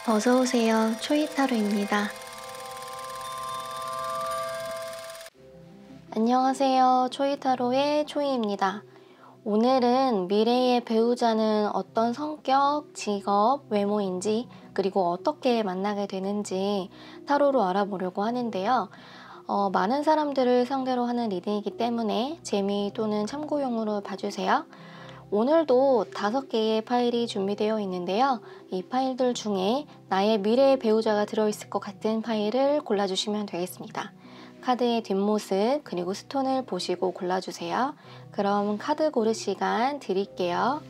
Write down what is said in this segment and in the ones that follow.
어서오세요. 초이타로입니다. 안녕하세요. 초이타로의 초이입니다. 오늘은 미래의 배우자는 어떤 성격, 직업, 외모인지 그리고 어떻게 만나게 되는지 타로로 알아보려고 하는데요. 많은 사람들을 상대로 하는 리딩이기 때문에 재미 또는 참고용으로 봐주세요. 오늘도 5개의 파일이 준비되어 있는데요. 이 파일들 중에 나의 미래의 배우자가 들어있을 것 같은 파일을 골라주시면 되겠습니다. 카드의 뒷모습 그리고 스톤을 보시고 골라주세요. 그럼 카드 고를 시간 드릴게요.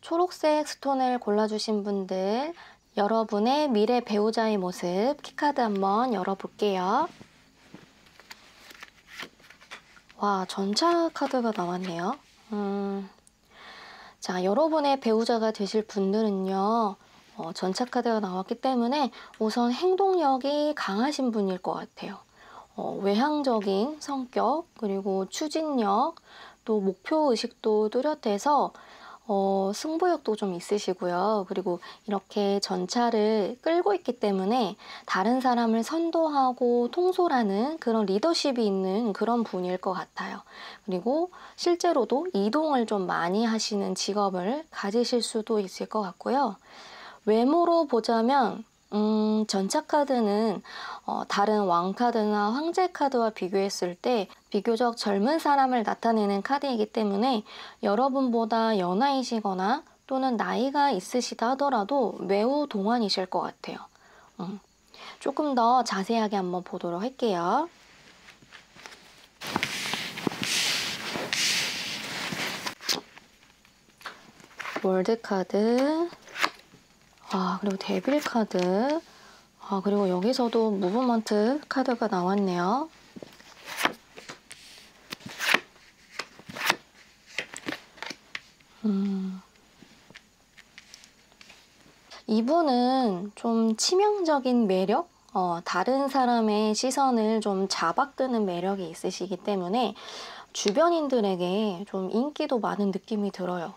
초록색 스톤을 골라주신 분들, 여러분의 미래 배우자의 모습 키카드 한번 열어볼게요. 와, 전차 카드가 나왔네요. 자, 여러분의 배우자가 되실 분들은요, 전차 카드가 나왔기 때문에 우선 행동력이 강하신 분일 것 같아요. 외향적인 성격, 그리고 추진력, 또 목표의식도 뚜렷해서 승부욕도 좀 있으시고요. 그리고 이렇게 전차를 끌고 있기 때문에 다른 사람을 선도하고 통솔하는 그런 리더십이 있는 그런 분일 것 같아요. 그리고 실제로도 이동을 좀 많이 하시는 직업을 가지실 수도 있을 것 같고요. 외모로 보자면 전차 카드는 다른 왕카드나 황제 카드와 비교했을 때 비교적 젊은 사람을 나타내는 카드이기 때문에 여러분보다 연하이시거나 또는 나이가 있으시다 하더라도 매우 동안이실 것 같아요. 조금 더 자세하게 한번 보도록 할게요. 월드 카드, 그리고 데빌 카드, 그리고 여기서도 무브먼트 카드가 나왔네요. 이분은 좀 치명적인 매력? 다른 사람의 시선을 좀 잡아끄는 매력이 있으시기 때문에 주변인들에게 좀 인기도 많은 느낌이 들어요.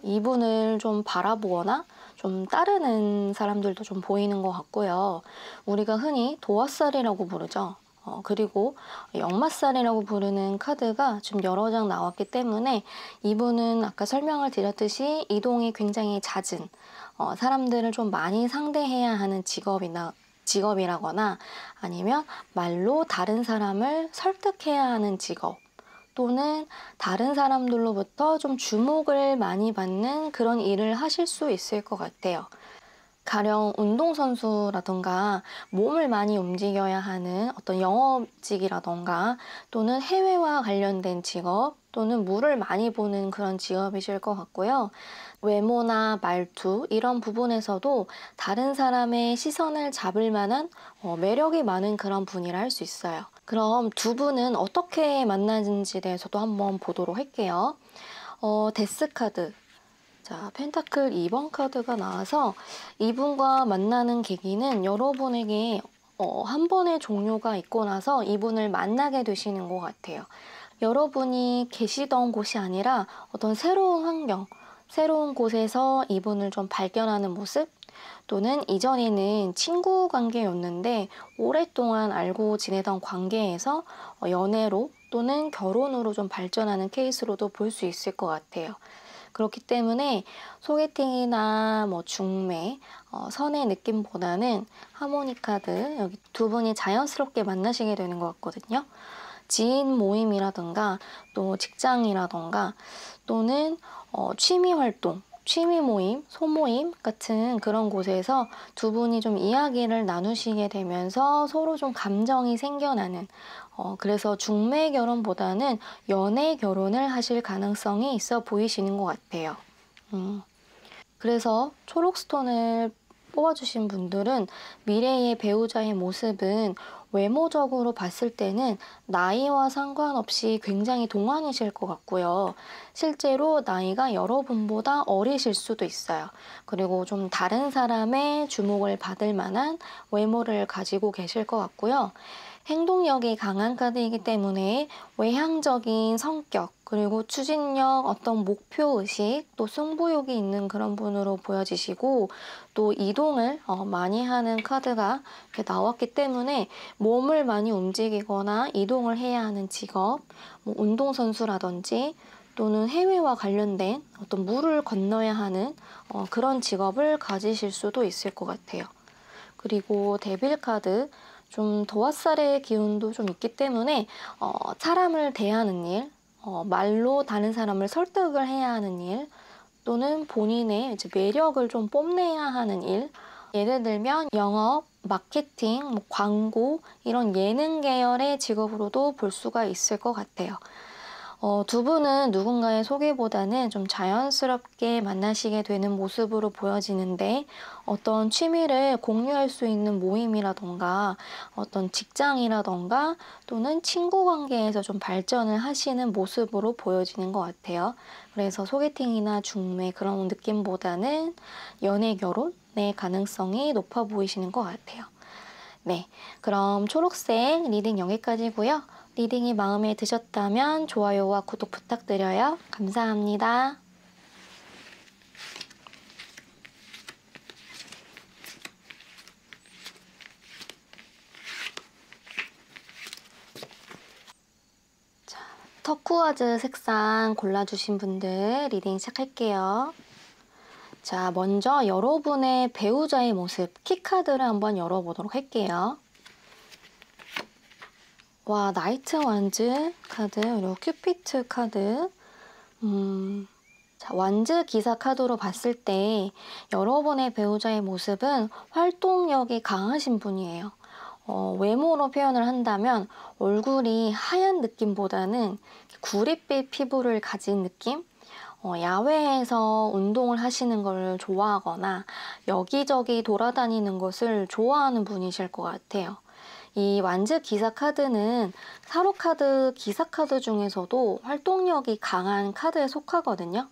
이분을 좀 바라보거나 좀 따르는 사람들도 좀 보이는 것 같고요. 우리가 흔히 도화살이라고 부르죠. 그리고 역마살이라고 부르는 카드가 좀 여러 장 나왔기 때문에 이분은 아까 설명을 드렸듯이 이동이 굉장히 잦은 사람들을 좀 많이 상대해야 하는 직업이라거나 아니면 말로 다른 사람을 설득해야 하는 직업 또는 다른 사람들로부터 좀 주목을 많이 받는 그런 일을 하실 수 있을 것 같아요. 가령 운동선수라던가 몸을 많이 움직여야 하는 어떤 영업직이라던가 또는 해외와 관련된 직업 또는 물을 많이 보는 그런 직업이실 것 같고요. 외모나 말투 이런 부분에서도 다른 사람의 시선을 잡을 만한 매력이 많은 그런 분이라 할 수 있어요. 그럼 두 분은 어떻게 만나는지에 대해서도 한번 보도록 할게요. 데스 카드. 자, 펜타클 2번 카드가 나와서 이분과 만나는 계기는 여러분에게 한 번의 종료가 있고 나서 이분을 만나게 되시는 것 같아요. 여러분이 계시던 곳이 아니라 어떤 새로운 환경, 새로운 곳에서 이분을 좀 발견하는 모습 또는 이전에는 친구 관계였는데 오랫동안 알고 지내던 관계에서 연애로 또는 결혼으로 좀 발전하는 케이스로도 볼 수 있을 것 같아요. 그렇기 때문에 소개팅이나 뭐 중매, 선의 느낌보다는 하모니 카드, 여기 두 분이 자연스럽게 만나시게 되는 것 같거든요. 지인 모임이라든가 또 직장이라든가 또는 취미 활동, 취미 모임, 소모임 같은 그런 곳에서 두 분이 좀 이야기를 나누시게 되면서 서로 좀 감정이 생겨나는 그래서 중매 결혼보다는 연애 결혼을 하실 가능성이 있어 보이시는 것 같아요. 그래서 초록 스톤을 뽑아주신 분들은 미래의 배우자의 모습은 외모적으로 봤을 때는 나이와 상관없이 굉장히 동안이실 것 같고요. 실제로 나이가 여러분보다 어리실 수도 있어요. 그리고 좀 다른 사람의 주목을 받을 만한 외모를 가지고 계실 것 같고요. 행동력이 강한 카드이기 때문에 외향적인 성격, 그리고 추진력, 어떤 목표의식, 또 승부욕이 있는 그런 분으로 보여지시고, 또 이동을 많이 하는 카드가 이렇게 나왔기 때문에 몸을 많이 움직이거나 이동을 해야 하는 직업, 뭐 운동선수라든지 또는 해외와 관련된 어떤 물을 건너야 하는 그런 직업을 가지실 수도 있을 것 같아요. 그리고 데빌 카드, 좀 도화살의 기운도 좀 있기 때문에 사람을 대하는 일, 말로 다른 사람을 설득을 해야 하는 일, 또는 본인의 이제 매력을 좀 뽐내야 하는 일, 예를 들면 영업, 마케팅, 뭐 광고 이런 예능 계열의 직업으로도 볼 수가 있을 것 같아요. 두 분은 누군가의 소개보다는 좀 자연스럽게 만나시게 되는 모습으로 보여지는데, 어떤 취미를 공유할 수 있는 모임이라던가 어떤 직장이라던가 또는 친구 관계에서 좀 발전을 하시는 모습으로 보여지는 것 같아요. 그래서 소개팅이나 중매 그런 느낌보다는 연애 결혼의 가능성이 높아 보이시는 것 같아요. 네, 그럼 초록색 리딩 여기까지고요. 리딩이 마음에 드셨다면 좋아요와 구독 부탁드려요. 감사합니다. 자, 터쿠아즈 색상 골라주신 분들 리딩 시작할게요. 자, 먼저 여러분의 배우자의 모습, 키카드를 한번 열어보도록 할게요. 와, 나이트 완즈 카드, 그리고 큐피트 카드. 자, 완즈 기사 카드로 봤을 때 여러분의 배우자의 모습은 활동력이 강하신 분이에요. 외모로 표현을 한다면 얼굴이 하얀 느낌보다는 구릿빛 피부를 가진 느낌? 야외에서 운동을 하시는 걸 좋아하거나 여기저기 돌아다니는 것을 좋아하는 분이실 것 같아요. 이 완즈 기사 카드는 타로 카드, 기사 카드 중에서도 활동력이 강한 카드에 속하거든요.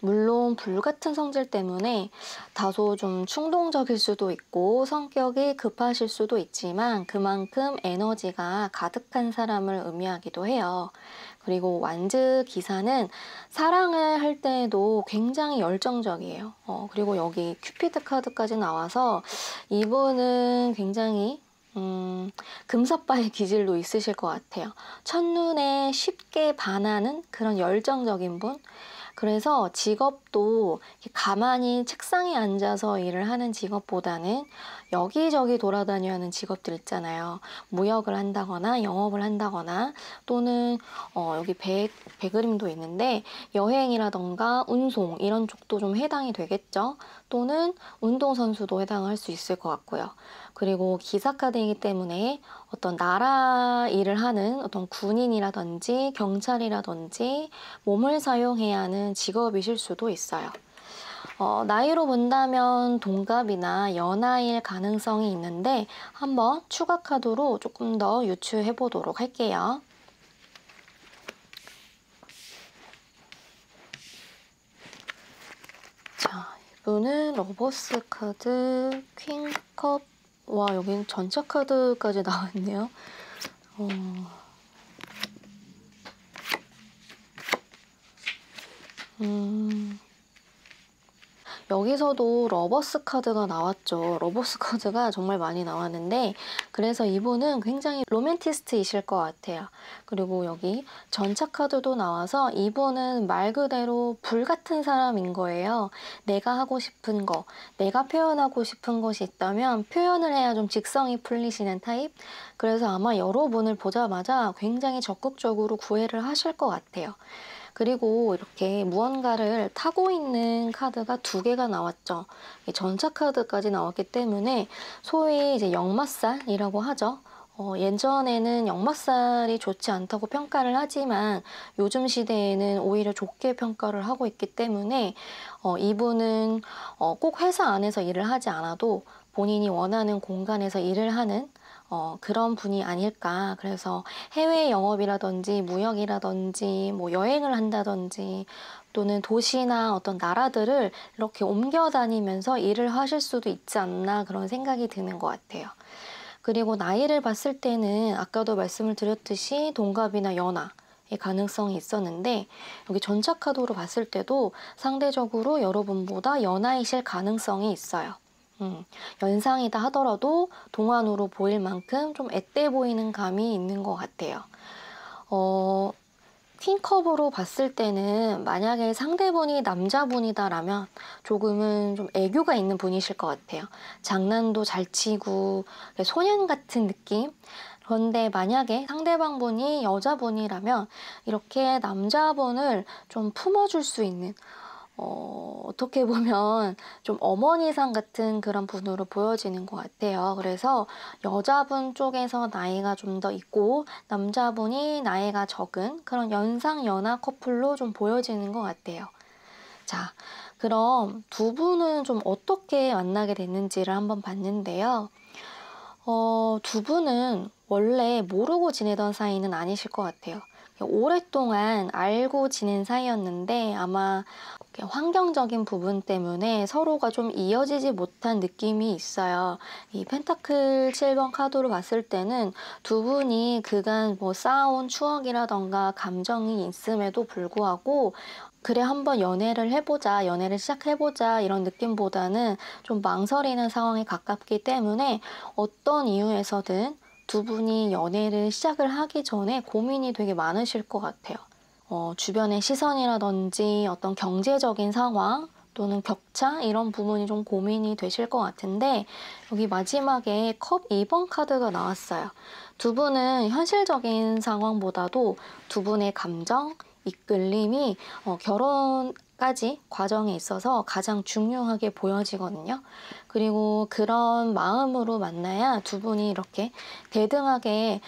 물론 불같은 성질 때문에 다소 좀 충동적일 수도 있고 성격이 급하실 수도 있지만 그만큼 에너지가 가득한 사람을 의미하기도 해요. 그리고 완즈 기사는 사랑을 할 때에도 굉장히 열정적이에요. 그리고 여기 큐피드 카드까지 나와서 이분은 굉장히 금사빠의 기질도 있으실 것 같아요. 첫눈에 쉽게 반하는 그런 열정적인 분. 그래서 직업도 가만히 책상에 앉아서 일을 하는 직업보다는 여기저기 돌아다녀야 하는 직업들 있잖아요. 무역을 한다거나 영업을 한다거나 또는 여기 배 그림도 있는데 여행이라던가 운송 이런 쪽도 좀 해당이 되겠죠. 또는 운동선수도 해당할 수 있을 것 같고요. 그리고 기사카드이기 때문에 어떤 나라 일을 하는 어떤 군인이라든지 경찰이라든지 몸을 사용해야 하는 직업이실 수도 있어요. 나이로 본다면 동갑이나 연하일 가능성이 있는데 한번 추가 카드로 조금 더 유추해 보도록 할게요. 자, 이분은 러버스 카드, 퀸컵, 와, 여긴 전차 카드까지 나왔네요. 여기서도 러버스 카드가 나왔죠. 러버스 카드가 정말 많이 나왔는데 그래서 이분은 굉장히 로맨티스트이실 것 같아요. 그리고 여기 전차 카드도 나와서 이분은 말 그대로 불 같은 사람인 거예요. 내가 하고 싶은 거, 내가 표현하고 싶은 것이 있다면 표현을 해야 좀 직성이 풀리시는 타입? 그래서 아마 여러분을 보자마자 굉장히 적극적으로 구애를 하실 것 같아요. 그리고 이렇게 무언가를 타고 있는 카드가 두 개가 나왔죠. 전차 카드까지 나왔기 때문에 소위 이제 역마살이라고 하죠. 예전에는 역마살이 좋지 않다고 평가를 하지만 요즘 시대에는 오히려 좋게 평가를 하고 있기 때문에 이분은 꼭 회사 안에서 일을 하지 않아도 본인이 원하는 공간에서 일을 하는 그런 분이 아닐까. 그래서 해외 영업이라든지 무역이라든지 뭐 여행을 한다든지 또는 도시나 어떤 나라들을 이렇게 옮겨 다니면서 일을 하실 수도 있지 않나 그런 생각이 드는 것 같아요. 그리고 나이를 봤을 때는 아까도 말씀을 드렸듯이 동갑이나 연하의 가능성이 있었는데 여기 전차카드로 봤을 때도 상대적으로 여러분보다 연하이실 가능성이 있어요. 연상이다 하더라도 동안으로 보일 만큼 좀 앳돼 보이는 감이 있는 것 같아요. 퀸컵으로 봤을 때는 만약에 상대분이 남자분이다라면 조금은 좀 애교가 있는 분이실 것 같아요. 장난도 잘 치고 소년 같은 느낌? 그런데 만약에 상대방분이 여자분이라면 이렇게 남자분을 좀 품어줄 수 있는 어떻게 보면 좀 어머니상 같은 그런 분으로 보여지는 것 같아요. 그래서 여자분 쪽에서 나이가 좀 더 있고 남자분이 나이가 적은 그런 연상 연하 커플로 좀 보여지는 것 같아요. 자, 그럼 두 분은 좀 어떻게 만나게 됐는지를 한번 봤는데요. 두 분은 원래 모르고 지내던 사이는 아니실 것 같아요. 오랫동안 알고 지낸 사이였는데 아마 환경적인 부분 때문에 서로가 좀 이어지지 못한 느낌이 있어요. 이 펜타클 7번 카드로 봤을 때는 두 분이 그간 뭐 쌓아온 추억이라던가 감정이 있음에도 불구하고 그래 한번 연애를 시작해보자 이런 느낌보다는 좀 망설이는 상황에 가깝기 때문에 어떤 이유에서든 두 분이 연애를 시작을 하기 전에 고민이 되게 많으실 것 같아요. 주변의 시선이라든지 어떤 경제적인 상황 또는 격차 이런 부분이 좀 고민이 되실 것 같은데 여기 마지막에 컵 2번 카드가 나왔어요. 두 분은 현실적인 상황보다도 두 분의 감정, 이끌림이 결혼까지 과정에 있어서 가장 중요하게 보여지거든요. 그리고 그런 마음으로 만나야 두 분이 이렇게 대등하게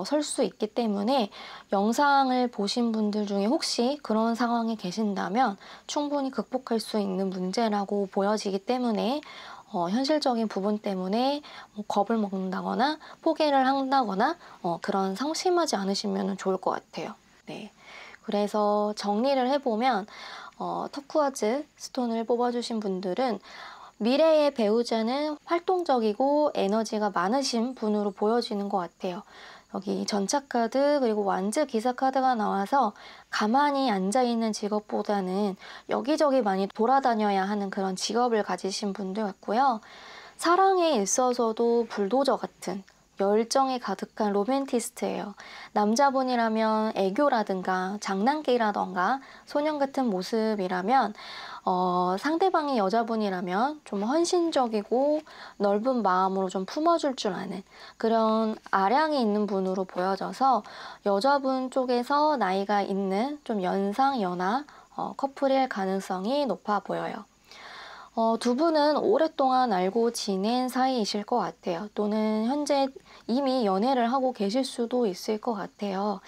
설 수 있기 때문에 영상을 보신 분들 중에 혹시 그런 상황에 계신다면 충분히 극복할 수 있는 문제라고 보여지기 때문에 현실적인 부분 때문에 뭐 겁을 먹는다거나 포기를 한다거나 그런 상심하지 않으시면 좋을 것 같아요. 네. 그래서 정리를 해보면 터쿠아즈 스톤을 뽑아주신 분들은 미래의 배우자는 활동적이고 에너지가 많으신 분으로 보여지는 것 같아요. 여기 전차카드 그리고 완즈 기사카드가 나와서 가만히 앉아있는 직업보다는 여기저기 많이 돌아다녀야 하는 그런 직업을 가지신 분들 같고요. 사랑에 있어서도 불도저 같은 열정이 가득한 로맨티스트예요. 남자분이라면 애교라든가 장난기라던가 소년 같은 모습이라면 상대방이 여자분이라면 좀 헌신적이고 넓은 마음으로 좀 품어줄 줄 아는 그런 아량이 있는 분으로 보여져서 여자분 쪽에서 나이가 있는 좀 연상 연하 커플일 가능성이 높아 보여요. 두 분은 오랫동안 알고 지낸 사이이실 것 같아요. 또는 현재 이미 연애를 하고 계실 수도 있을 것 같아요.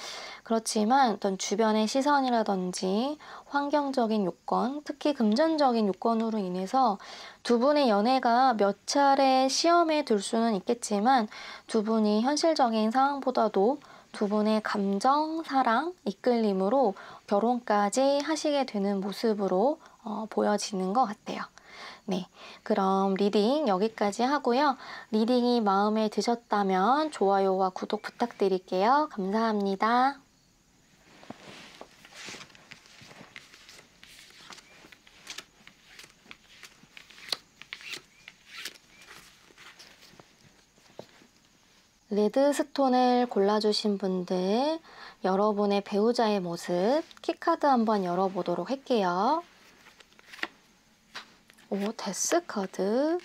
그렇지만 어떤 주변의 시선이라든지 환경적인 요건, 특히 금전적인 요건으로 인해서 두 분의 연애가 몇 차례 시험에 들 수는 있겠지만 두 분이 현실적인 상황보다도 두 분의 감정, 사랑, 이끌림으로 결혼까지 하시게 되는 모습으로 보여지는 것 같아요. 네, 그럼 리딩 여기까지 하고요. 리딩이 마음에 드셨다면 좋아요와 구독 부탁드릴게요. 감사합니다. 레드스톤을 골라주신 분들, 여러분의 배우자의 모습, 키카드 한번 열어보도록 할게요. 오, 데스 카드,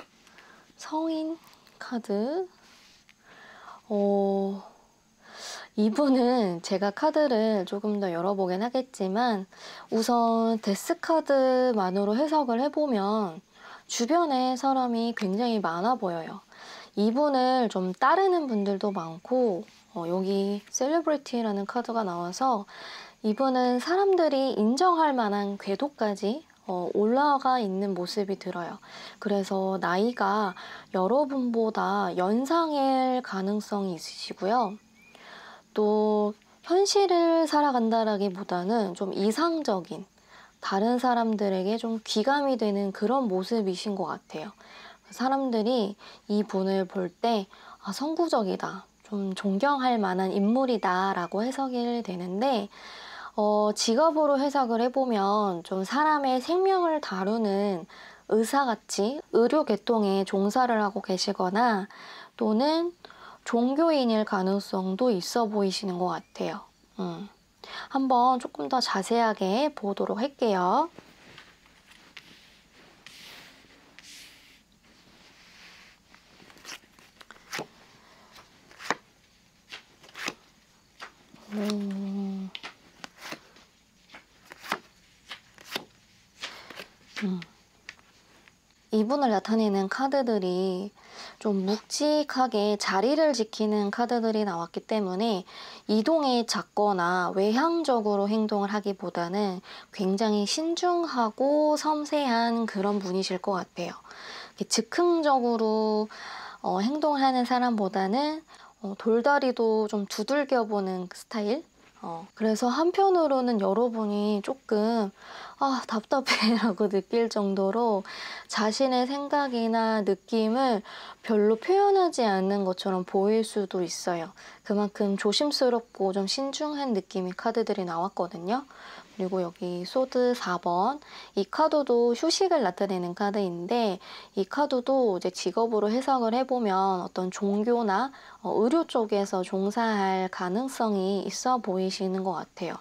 성인 카드. 이분은 제가 카드를 조금 더 열어보긴 하겠지만 우선 데스 카드만으로 해석을 해보면 주변에 사람이 굉장히 많아 보여요. 이분을 좀 따르는 분들도 많고 여기 셀레브리티라는 카드가 나와서 이분은 사람들이 인정할 만한 궤도까지 올라가 있는 모습이 들어요. 그래서 나이가 여러분보다 연상일 가능성이 있으시고요. 또 현실을 살아간다라기보다는 좀 이상적인, 다른 사람들에게 좀 귀감이 되는 그런 모습이신 것 같아요. 사람들이 이 분을 볼 때 선구적이다, 좀 존경할 만한 인물이다 라고 해석이 되는데, 직업으로 해석을 해보면 좀 사람의 생명을 다루는 의사같이 의료 계통에 종사를 하고 계시거나 또는 종교인일 가능성도 있어 보이시는 것 같아요. 한번 조금 더 자세하게 보도록 할게요. 이분을 나타내는 카드들이 좀 묵직하게 자리를 지키는 카드들이 나왔기 때문에 이동이 잦거나 외향적으로 행동을 하기보다는 굉장히 신중하고 섬세한 그런 분이실 것 같아요. 즉흥적으로 행동을 하는 사람보다는 돌다리도 좀 두들겨보는 스타일? 그래서 한편으로는 여러분이 조금 답답해라고 느낄 정도로 자신의 생각이나 느낌을 별로 표현하지 않는 것처럼 보일 수도 있어요. 그만큼 조심스럽고 좀 신중한 느낌의 카드들이 나왔거든요. 그리고 여기 소드 4번, 이 카드도 휴식을 나타내는 카드인데 이 카드도 이제 직업으로 해석을 해보면 어떤 종교나 의료 쪽에서 종사할 가능성이 있어 보이시는 것 같아요.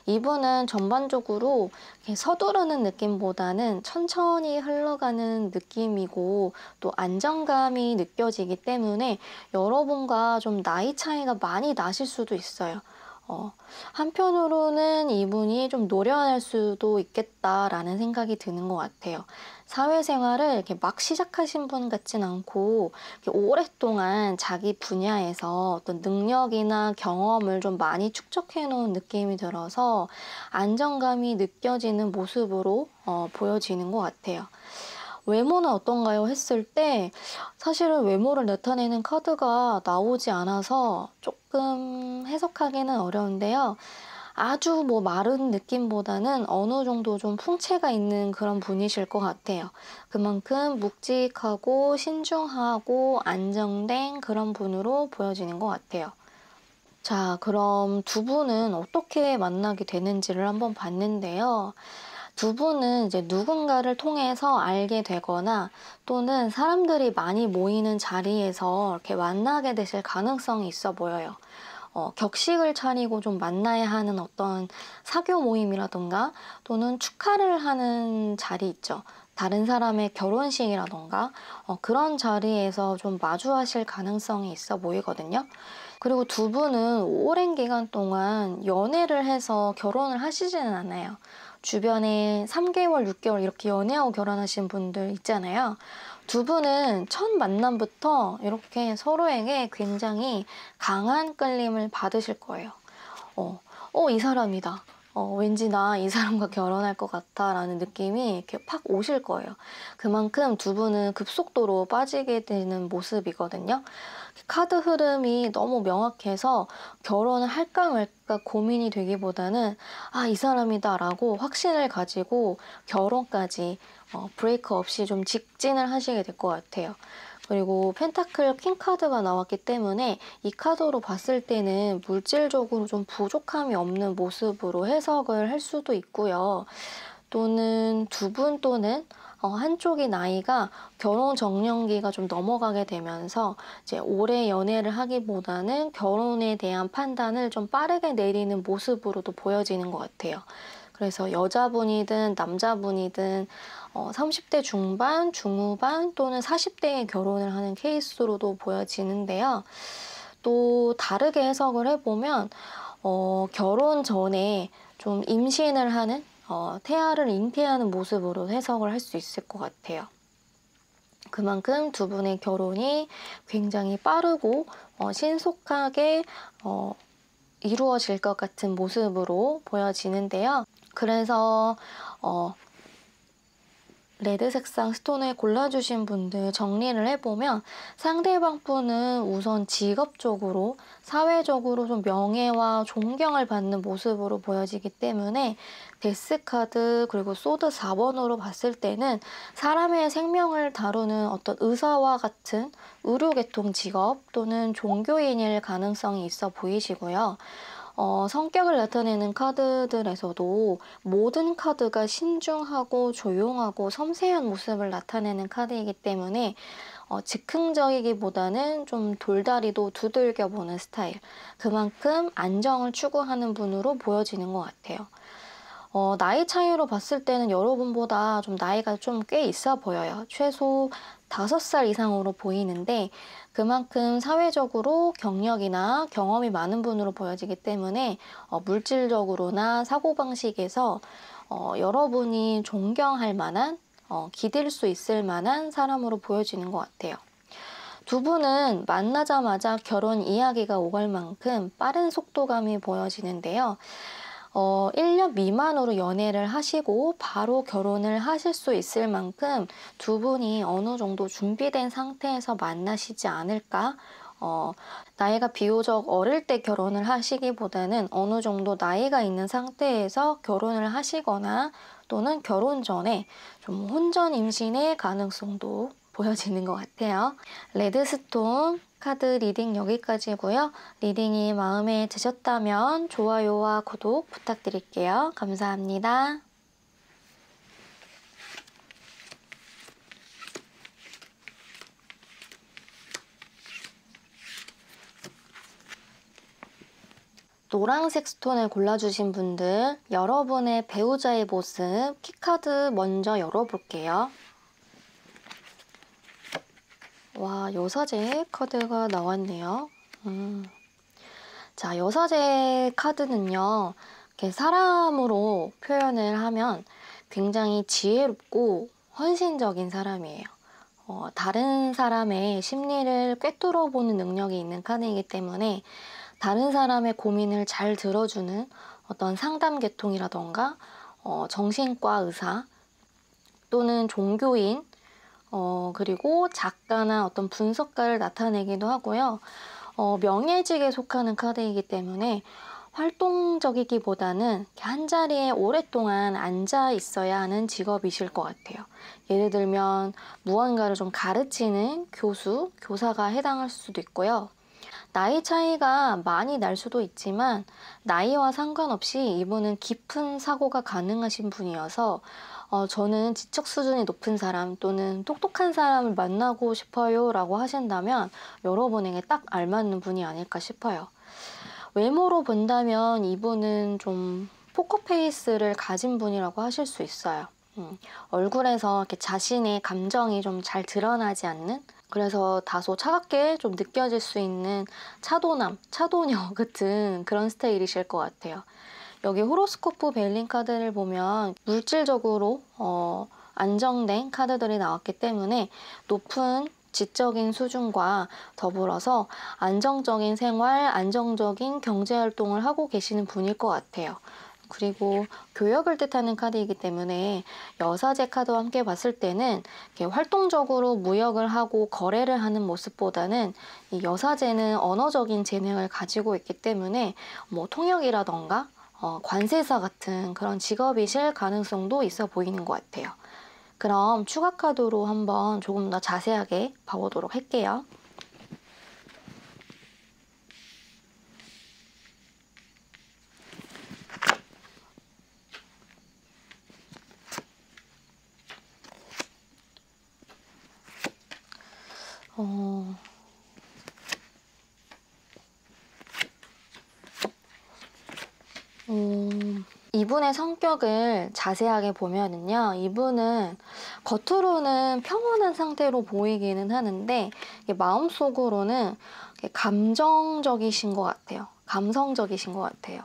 이분은 전반적으로 서두르는 느낌보다는 천천히 흘러가는 느낌이고 또 안정감이 느껴지기 때문에 여러분과 좀 나이 차이가 많이 나실 수도 있어요. 한편으로는 이분이 좀 노련할 수도 있겠다라는 생각이 드는 것 같아요. 사회생활을 이렇게 막 시작하신 분 같진 않고 오랫동안 자기 분야에서 어떤 능력이나 경험을 좀 많이 축적해 놓은 느낌이 들어서 안정감이 느껴지는 모습으로 보여지는 것 같아요. 외모는 어떤가요? 했을 때 사실은 외모를 나타내는 카드가 나오지 않아서 조금 해석하기는 어려운데요. 아주 마른 느낌보다는 어느 정도 좀 풍채가 있는 그런 분이실 것 같아요. 그만큼 묵직하고 신중하고 안정된 그런 분으로 보여지는 것 같아요. 자, 그럼 두 분은 어떻게 만나게 되는지를 한번 봤는데요. 두 분은 이제 누군가를 통해서 알게 되거나 또는 사람들이 많이 모이는 자리에서 이렇게 만나게 되실 가능성이 있어 보여요. 격식을 차리고 좀 만나야 하는 어떤 사교 모임이라던가 또는 축하를 하는 자리 있죠. 다른 사람의 결혼식이라던가 그런 자리에서 좀 마주하실 가능성이 있어 보이거든요. 그리고 두 분은 오랜 기간 동안 연애를 해서 결혼을 하시지는 않아요. 주변에 3개월, 6개월 이렇게 연애하고 결혼하신 분들 있잖아요. 두 분은 첫 만남부터 이렇게 서로에게 굉장히 강한 끌림을 받으실 거예요. 이 사람이다. 왠지 나 이 사람과 결혼할 것 같아 라는 느낌이 이렇게 팍 오실 거예요. 그만큼 두 분은 급속도로 빠지게 되는 모습이거든요. 카드 흐름이 너무 명확해서 결혼을 할까 말까 고민이 되기보다는 이 사람이다 라고 확신을 가지고 결혼까지 브레이크 없이 좀 직진을 하시게 될 것 같아요. 그리고 펜타클 킹카드가 나왔기 때문에 이 카드로 봤을 때는 물질적으로 좀 부족함이 없는 모습으로 해석을 할 수도 있고요. 또는 두 분 또는 한쪽이 나이가 결혼 정년기가 좀 넘어가게 되면서 이제 오래 연애를 하기보다는 결혼에 대한 판단을 좀 빠르게 내리는 모습으로도 보여지는 것 같아요. 그래서 여자분이든 남자분이든 30대 중반, 중후반 또는 40대에 결혼을 하는 케이스로도 보여지는데요. 또 다르게 해석을 해보면 결혼 전에 좀 임신을 하는 태아를 잉태하는 모습으로 해석을 할 수 있을 것 같아요. 그만큼 두 분의 결혼이 굉장히 빠르고 신속하게 이루어질 것 같은 모습으로 보여지는데요. 그래서 레드 색상 스톤을 골라주신 분들 정리를 해보면 상대방 분은 우선 직업적으로, 사회적으로 좀 명예와 존경을 받는 모습으로 보여지기 때문에 데스 카드 그리고 소드 4번으로 봤을 때는 사람의 생명을 다루는 어떤 의사와 같은 의료계통 직업 또는 종교인일 가능성이 있어 보이시고요. 성격을 나타내는 카드들에서도 모든 카드가 신중하고 조용하고 섬세한 모습을 나타내는 카드이기 때문에 즉흥적이기보다는 좀 돌다리도 두들겨 보는 스타일, 그만큼 안정을 추구하는 분으로 보여지는 것 같아요. 나이 차이로 봤을 때는 여러분보다 좀 나이가 좀 꽤 있어 보여요. 최소 5살 이상으로 보이는데 그만큼 사회적으로 경력이나 경험이 많은 분으로 보여지기 때문에 물질적으로나 사고방식에서 여러분이 존경할 만한, 기댈 수 있을 만한 사람으로 보여지는 것 같아요. 두 분은 만나자마자 결혼 이야기가 오갈 만큼 빠른 속도감이 보여지는데요. 1년 미만으로 연애를 하시고 바로 결혼을 하실 수 있을 만큼 두 분이 어느 정도 준비된 상태에서 만나시지 않을까? 나이가 비교적 어릴 때 결혼을 하시기보다는 어느 정도 나이가 있는 상태에서 결혼을 하시거나 또는 결혼 전에 좀 혼전 임신의 가능성도 보여지는 것 같아요. 레드스톤 카드 리딩 여기까지고요. 리딩이 마음에 드셨다면 좋아요와 구독 부탁드릴게요. 감사합니다. 노란색 스톤을 골라주신 분들, 여러분의 배우자의 모습 키카드 먼저 열어볼게요. 와, 여사제 카드가 나왔네요. 자, 여사제 카드는요, 이렇게 사람으로 표현을 하면 굉장히 지혜롭고 헌신적인 사람이에요. 다른 사람의 심리를 꿰뚫어보는 능력이 있는 카드이기 때문에 다른 사람의 고민을 잘 들어주는 어떤 상담 계통이라던가 정신과 의사 또는 종교인 그리고 작가나 어떤 분석가를 나타내기도 하고요. 명예직에 속하는 카드이기 때문에 활동적이기보다는 한자리에 오랫동안 앉아 있어야 하는 직업이실 것 같아요. 예를 들면 무언가를 좀 가르치는 교수, 교사가 해당할 수도 있고요. 나이 차이가 많이 날 수도 있지만 나이와 상관없이 이분은 깊은 사고가 가능하신 분이어서 저는 지적 수준이 높은 사람 또는 똑똑한 사람을 만나고 싶어요 라고 하신다면 여러분에게 딱 알맞는 분이 아닐까 싶어요. 외모로 본다면 이분은 좀 포커페이스를 가진 분이라고 하실 수 있어요. 얼굴에서 이렇게 자신의 감정이 좀 잘 드러나지 않는, 그래서 다소 차갑게 좀 느껴질 수 있는 차도남, 차도녀 같은 그런 스타일이실 것 같아요. 여기 호로스코프 벨린 카드를 보면 물질적으로 안정된 카드들이 나왔기 때문에 높은 지적인 수준과 더불어서 안정적인 생활, 안정적인 경제활동을 하고 계시는 분일 것 같아요. 그리고 교역을 뜻하는 카드이기 때문에 여사제 카드와 함께 봤을 때는 이렇게 활동적으로 무역을 하고 거래를 하는 모습보다는 이 여사제는 언어적인 재능을 가지고 있기 때문에 뭐 통역이라던가 관세사 같은 그런 직업이실 가능성도 있어 보이는 것 같아요. 그럼 추가 카드로 한번 조금 더 자세하게 봐보도록 할게요. 이분의 성격을 자세하게 보면은요, 이분은 겉으로는 평온한 상태로 보이기는 하는데 마음속으로는 감정적이신 것 같아요. 감성적이신 것 같아요.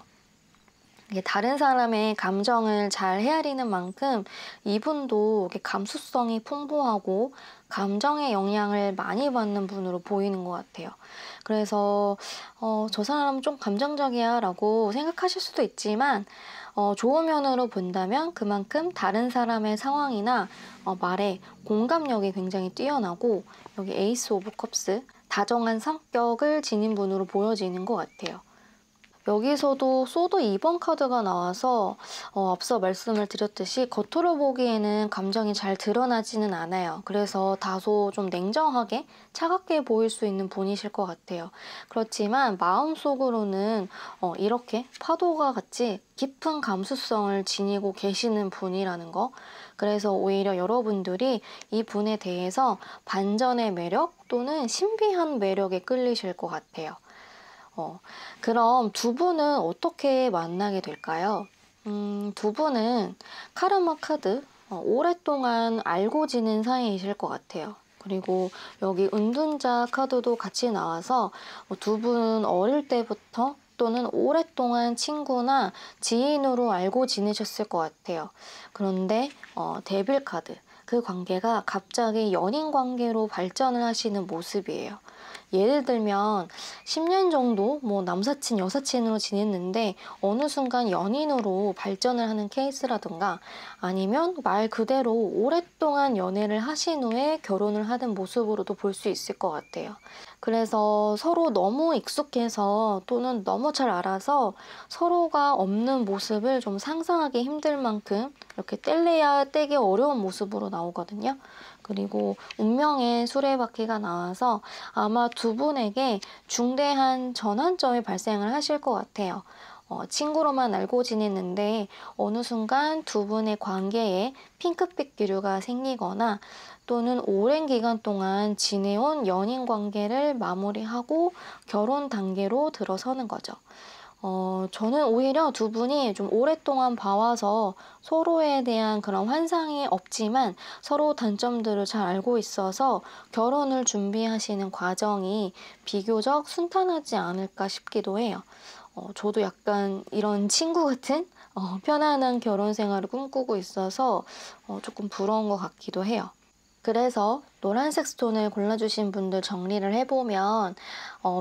이게 다른 사람의 감정을 잘 헤아리는 만큼 이분도 이렇게 감수성이 풍부하고 감정의 영향을 많이 받는 분으로 보이는 것 같아요. 그래서 저 사람 좀 감정적이야 라고 생각하실 수도 있지만 좋은 면으로 본다면 그만큼 다른 사람의 상황이나 말에 공감력이 굉장히 뛰어나고 여기 에이스 오브 컵스, 다정한 성격을 지닌 분으로 보여지는 것 같아요. 여기서도 소드 2번 카드가 나와서 앞서 말씀을 드렸듯이 겉으로 보기에는 감정이 잘 드러나지는 않아요. 그래서 다소 좀 냉정하게 차갑게 보일 수 있는 분이실 것 같아요. 그렇지만 마음속으로는 이렇게 파도가 같이 깊은 감수성을 지니고 계시는 분이라는 거. 그래서 오히려 여러분들이 이 분에 대해서 반전의 매력 또는 신비한 매력에 끌리실 것 같아요. 그럼 두 분은 어떻게 만나게 될까요? 두 분은 카르마 카드, 오랫동안 알고 지낸 사이이실 것 같아요. 그리고 여기 은둔자 카드도 같이 나와서 두 분 어릴 때부터 또는 오랫동안 친구나 지인으로 알고 지내셨을 것 같아요. 그런데 데빌 카드, 그 관계가 갑자기 연인 관계로 발전을 하시는 모습이에요. 예를 들면 10년 정도 뭐 남사친 여사친으로 지냈는데 어느 순간 연인으로 발전을 하는 케이스라든가 아니면 말 그대로 오랫동안 연애를 하신 후에 결혼을 하는 모습으로도 볼 수 있을 것 같아요. 그래서 서로 너무 익숙해서 또는 너무 잘 알아서 서로가 없는 모습을 좀 상상하기 힘들 만큼 이렇게 뗄래야 떼기 어려운 모습으로 나오거든요. 그리고 운명의 수레바퀴가 나와서 아마 두 분에게 중대한 전환점이 발생을 하실 것 같아요. 친구로만 알고 지냈는데 어느 순간 두 분의 관계에 핑크빛 기류가 생기거나 또는 오랜 기간 동안 지내온 연인 관계를 마무리하고 결혼 단계로 들어서는 거죠. 저는 오히려 두 분이 좀 오랫동안 봐와서 서로에 대한 그런 환상이 없지만 서로 단점들을 잘 알고 있어서 결혼을 준비하시는 과정이 비교적 순탄하지 않을까 싶기도 해요. 저도 약간 이런 친구 같은 편안한 결혼 생활을 꿈꾸고 있어서 조금 부러운 것 같기도 해요. 그래서 노란색 스톤을 골라주신 분들 정리를 해보면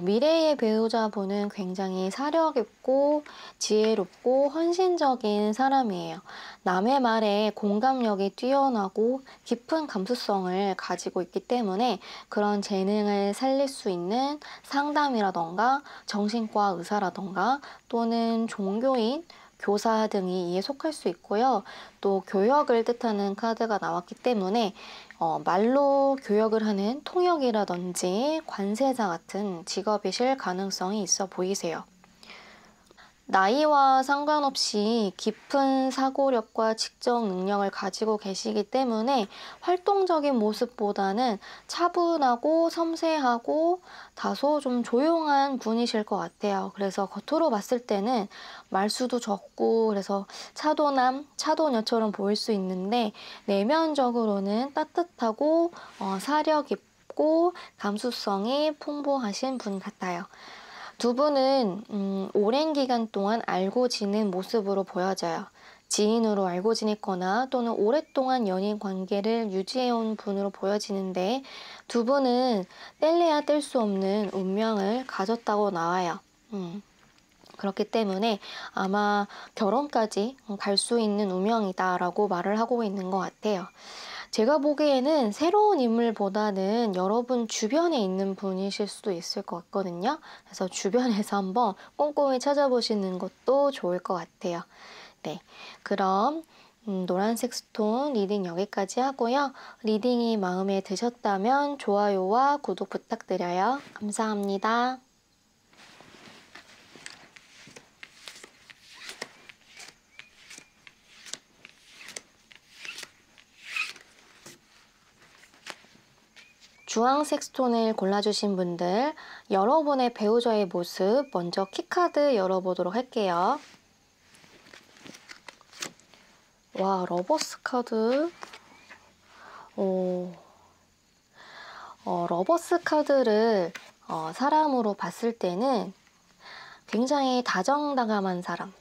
미래의 배우자분은 굉장히 사려 깊고 지혜롭고 헌신적인 사람이에요. 남의 말에 공감력이 뛰어나고 깊은 감수성을 가지고 있기 때문에 그런 재능을 살릴 수 있는 상담이라던가 정신과 의사라던가 또는 종교인, 교사 등이 이에 속할 수 있고요. 또 교역을 뜻하는 카드가 나왔기 때문에 말로 교역을 하는 통역이라든지 관세자 같은 직업이실 가능성이 있어 보이세요. 나이와 상관없이 깊은 사고력과 직정 능력을 가지고 계시기 때문에 활동적인 모습보다는 차분하고 섬세하고 다소 좀 조용한 분이실 것 같아요. 그래서 겉으로 봤을 때는 말수도 적고 그래서 차도남, 차도녀처럼 보일 수 있는데 내면적으로는 따뜻하고 사려 깊고 감수성이 풍부하신 분 같아요. 두 분은 오랜 기간 동안 알고 지낸 모습으로 보여져요. 지인으로 알고 지냈거나 또는 오랫동안 연인 관계를 유지해온 분으로 보여지는데 두 분은 뗄래야 뗄 수 없는 운명을 가졌다고 나와요. 그렇기 때문에 아마 결혼까지 갈 수 있는 운명이다라고 말을 하고 있는 것 같아요. 제가 보기에는 새로운 인물보다는 여러분 주변에 있는 분이실 수도 있을 것 같거든요. 그래서 주변에서 한번 꼼꼼히 찾아보시는 것도 좋을 것 같아요. 네, 그럼 노란색 스톤 리딩 여기까지 하고요. 리딩이 마음에 드셨다면 좋아요와 구독 부탁드려요. 감사합니다. 주황색 스톤을 골라주신 분들, 여러분의 배우자의 모습 먼저 키카드 열어보도록 할게요. 와, 러버스 카드. 러버스 카드를 사람으로 봤을 때는 굉장히 다정다감한 사람,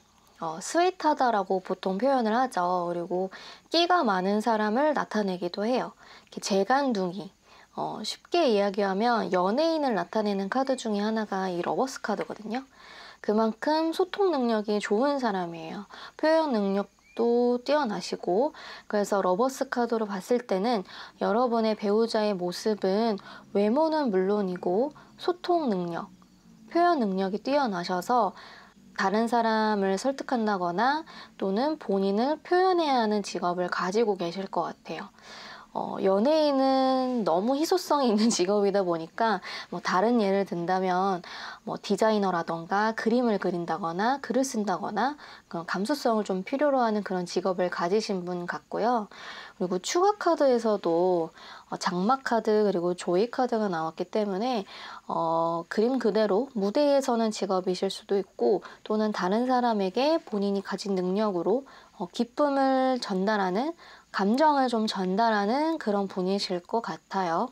스윗하다라고 보통 표현을 하죠. 그리고 끼가 많은 사람을 나타내기도 해요. 이렇게 재간둥이. 쉽게 이야기하면 연예인을 나타내는 카드 중에 하나가 이 러버스 카드거든요. 그만큼 소통 능력이 좋은 사람이에요. 표현 능력도 뛰어나시고, 그래서 러버스 카드로 봤을 때는 여러분의 배우자의 모습은 외모는 물론이고 소통 능력, 표현 능력이 뛰어나셔서 다른 사람을 설득한다거나 또는 본인을 표현해야 하는 직업을 가지고 계실 것 같아요. 연예인은 너무 희소성이 있는 직업이다 보니까 뭐 다른 예를 든다면 뭐 디자이너라던가 그림을 그린다거나 글을 쓴다거나 그런 감수성을 좀 필요로 하는 그런 직업을 가지신 분 같고요. 그리고 추가 카드에서도 장막 카드 그리고 조이 카드가 나왔기 때문에 그림 그대로 무대에 서는 직업이실 수도 있고 또는 다른 사람에게 본인이 가진 능력으로 기쁨을 전달하는 감정을 좀 전달하는 그런 분이실 것 같아요.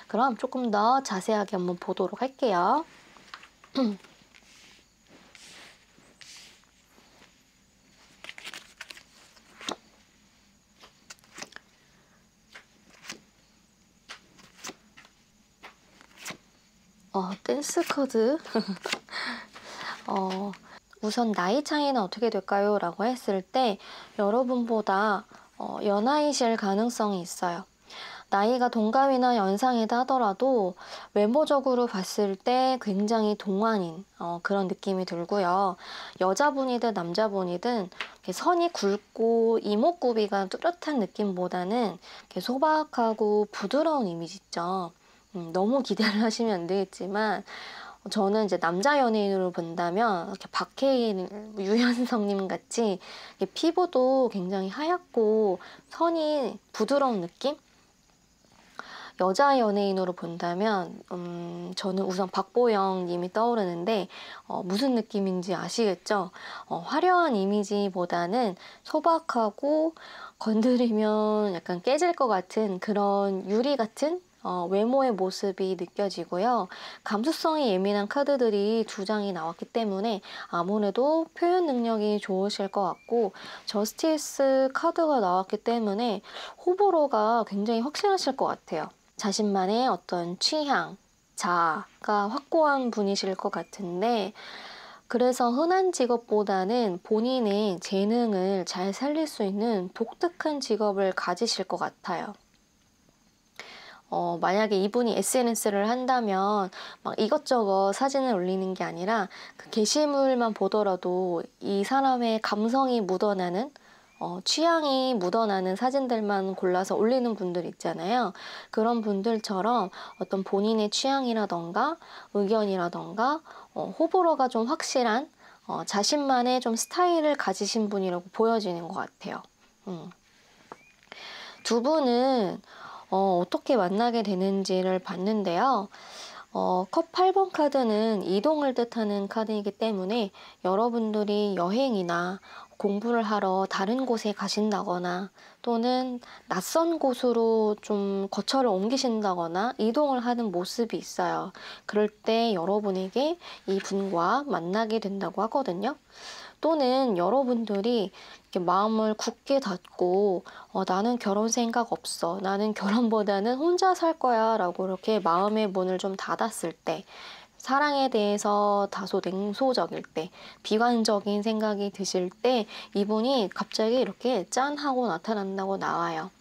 그럼 조금 더 자세하게 한번 보도록 할게요. 댄스 카드. 우선 나이 차이는 어떻게 될까요? 라고 했을 때 여러분보다 연하이실 가능성이 있어요. 나이가 동갑이나 연상이다 하더라도 외모적으로 봤을 때 굉장히 동안인 그런 느낌이 들고요. 여자분이든 남자분이든 이렇게 선이 굵고 이목구비가 뚜렷한 느낌보다는 이렇게 소박하고 부드러운 이미지 있죠. 너무 기대를 하시면 안 되겠지만 저는 이제 남자 연예인으로 본다면 이렇게 박해일, 유연성님 같이 피부도 굉장히 하얗고 선이 부드러운 느낌? 여자 연예인으로 본다면 저는 우선 박보영 님이 떠오르는데 무슨 느낌인지 아시겠죠? 화려한 이미지보다는 소박하고 건드리면 약간 깨질 것 같은 그런 유리 같은 외모의 모습이 느껴지고요. 감수성이 예민한 카드들이 두 장이 나왔기 때문에 아무래도 표현 능력이 좋으실 것 같고 저스티스 카드가 나왔기 때문에 호불호가 굉장히 확실하실 것 같아요. 자신만의 어떤 취향, 자아가 확고한 분이실 것 같은데 그래서 흔한 직업보다는 본인의 재능을 잘 살릴 수 있는 독특한 직업을 가지실 것 같아요. 만약에 이분이 SNS를 한다면 막 이것저것 사진을 올리는 게 아니라 그 게시물만 보더라도 이 사람의 감성이 묻어나는 취향이 묻어나는 사진들만 골라서 올리는 분들 있잖아요. 그런 분들처럼 어떤 본인의 취향이라던가 의견이라던가 호불호가 좀 확실한 자신만의 좀 스타일을 가지신 분이라고 보여지는 것 같아요. 두 분은 어떻게 만나게 되는지를 봤는데요. 컵 8번 카드는 이동을 뜻하는 카드이기 때문에 여러분들이 여행이나 공부를 하러 다른 곳에 가신다거나 또는 낯선 곳으로 좀 거처를 옮기신다거나 이동을 하는 모습이 있어요. 그럴 때 여러분에게 이 분과 만나게 된다고 하거든요. 또는 여러분들이 이렇게 마음을 굳게 닫고 나는 결혼 생각 없어. 나는 결혼보다는 혼자 살 거야 라고 이렇게 마음의 문을 좀 닫았을 때 사랑에 대해서 다소 냉소적일 때 비관적인 생각이 드실 때 이분이 갑자기 이렇게 짠 하고 나타난다고 나와요.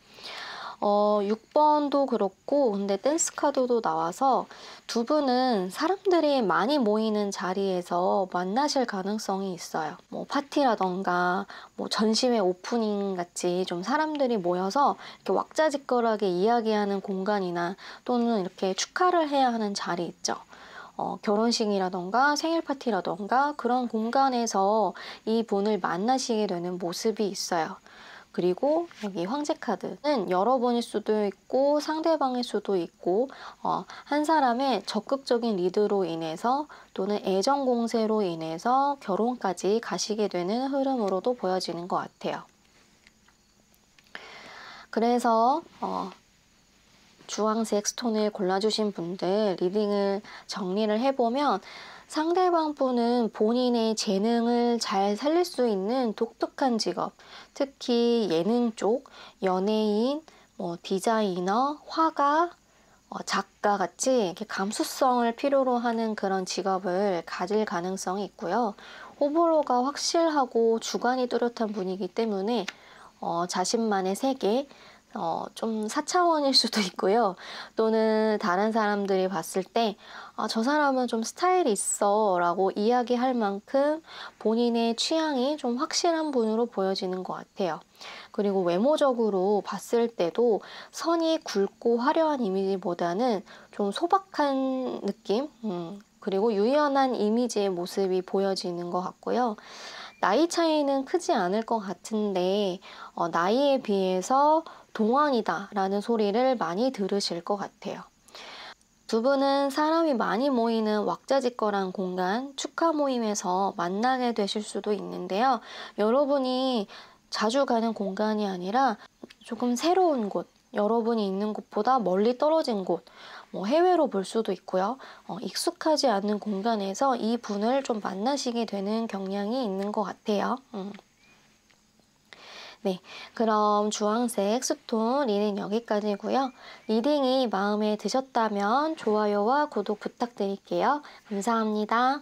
6번도 그렇고 근데 댄스 카드도 나와서 두 분은 사람들이 많이 모이는 자리에서 만나실 가능성이 있어요. 뭐 파티라던가 뭐 전시회 오프닝 같이 좀 사람들이 모여서 이렇게 왁자지껄하게 이야기하는 공간이나 또는 이렇게 축하를 해야 하는 자리 있죠. 결혼식이라던가 생일 파티라던가 그런 공간에서 이 분을 만나시게 되는 모습이 있어요. 그리고 여기 황제 카드는 여러분일 수도 있고 상대방일 수도 있고 한 사람의 적극적인 리드로 인해서 또는 애정 공세로 인해서 결혼까지 가시게 되는 흐름으로도 보여지는 것 같아요. 그래서 주황색 스톤을 골라주신 분들 리딩을 정리를 해보면 상대방 분은 본인의 재능을 잘 살릴 수 있는 독특한 직업, 특히 예능 쪽, 연예인, 디자이너, 화가, 작가 같이 이렇게 감수성을 필요로 하는 그런 직업을 가질 가능성이 있고요. 호불호가 확실하고 주관이 뚜렷한 분이기 때문에 자신만의 세계, 좀 사차원일 수도 있고요. 또는 다른 사람들이 봤을 때, 아, 저 사람은 좀 스타일이 있어 라고 이야기할 만큼 본인의 취향이 좀 확실한 분으로 보여지는 것 같아요. 그리고 외모적으로 봤을 때도 선이 굵고 화려한 이미지보다는 좀 소박한 느낌? 그리고 유연한 이미지의 모습이 보여지는 것 같고요. 나이 차이는 크지 않을 것 같은데 나이에 비해서 동안이다 라는 소리를 많이 들으실 것 같아요. 두 분은 사람이 많이 모이는 왁자지껄한 공간, 축하 모임에서 만나게 되실 수도 있는데요. 여러분이 자주 가는 공간이 아니라 조금 새로운 곳, 여러분이 있는 곳보다 멀리 떨어진 곳, 해외로 볼 수도 있고요. 익숙하지 않은 공간에서 이 분을 좀 만나시게 되는 경향이 있는 것 같아요. 네, 그럼 주황색 스톤 리딩 여기까지고요. 리딩이 마음에 드셨다면 좋아요와 구독 부탁드릴게요. 감사합니다.